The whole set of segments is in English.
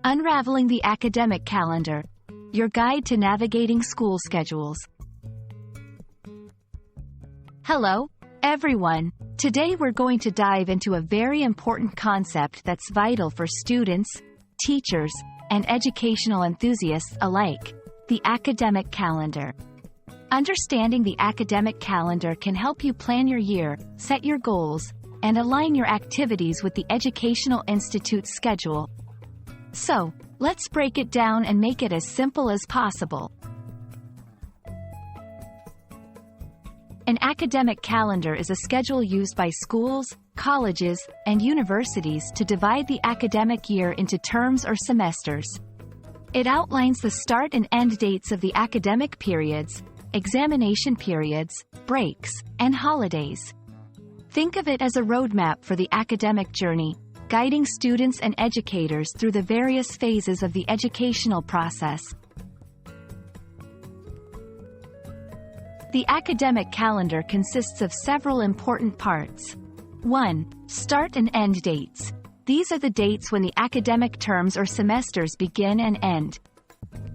Unraveling the Academic Calendar, your guide to navigating school schedules. Hello, everyone. Today we're going to dive into a very important concept that's vital for students, teachers, and educational enthusiasts alike: the academic calendar. Understanding the academic calendar can help you plan your year, set your goals, and align your activities with the educational institute's schedule. So, let's break it down and make it as simple as possible. An academic calendar is a schedule used by schools, colleges, and universities to divide the academic year into terms or semesters. It outlines the start and end dates of the academic periods, examination periods, breaks, and holidays. Think of it as a roadmap for the academic journey, guiding students and educators through the various phases of the educational process. The academic calendar consists of several important parts. 1. Start and end dates. These are the dates when the academic terms or semesters begin and end.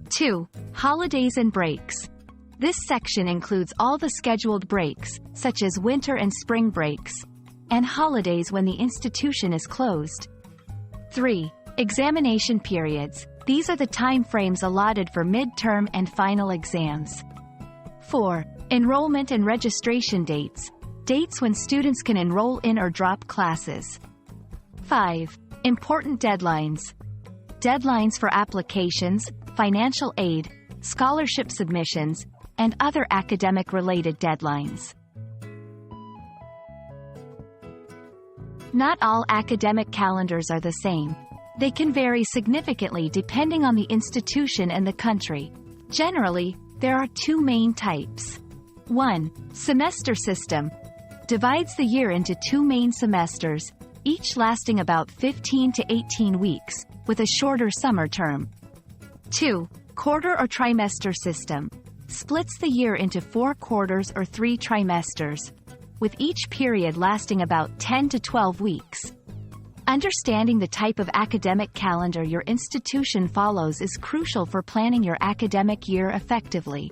2. Holidays and breaks. This section includes all the scheduled breaks, such as winter and spring breaks, and holidays when the institution is closed. 3. Examination periods. These are the time frames allotted for midterm and final exams. 4. Enrollment and registration dates. Dates when students can enroll in or drop classes. 5. Important deadlines. Deadlines for applications, financial aid, scholarship submissions, and other academic-related deadlines. Not all academic calendars are the same. They can vary significantly depending on the institution and the country. Generally, there are two main types. 1. Semester system. Divides the year into two main semesters, each lasting about 15 to 18 weeks, with a shorter summer term. 2. Quarter or trimester system. Splits the year into 4 quarters or 3 trimesters, with each period lasting about 10 to 12 weeks. Understanding the type of academic calendar your institution follows is crucial for planning your academic year effectively.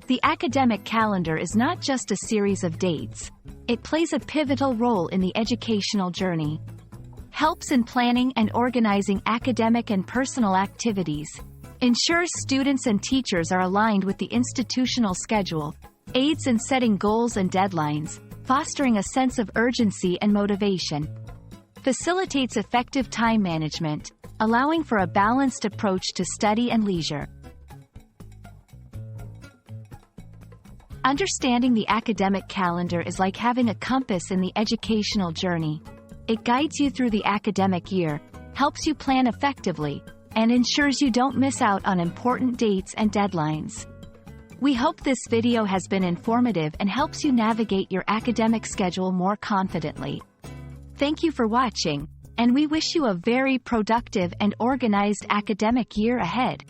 The academic calendar is not just a series of dates. It plays a pivotal role in the educational journey. Helps in planning and organizing academic and personal activities, ensures students and teachers are aligned with the institutional schedule, aids in setting goals and deadlines, fostering a sense of urgency and motivation, facilitates effective time management, allowing for a balanced approach to study and leisure. Understanding the academic calendar is like having a compass in the educational journey. It guides you through the academic year, helps you plan effectively, and ensures you don't miss out on important dates and deadlines. We hope this video has been informative and helps you navigate your academic schedule more confidently. Thank you for watching, and we wish you a very productive and organized academic year ahead.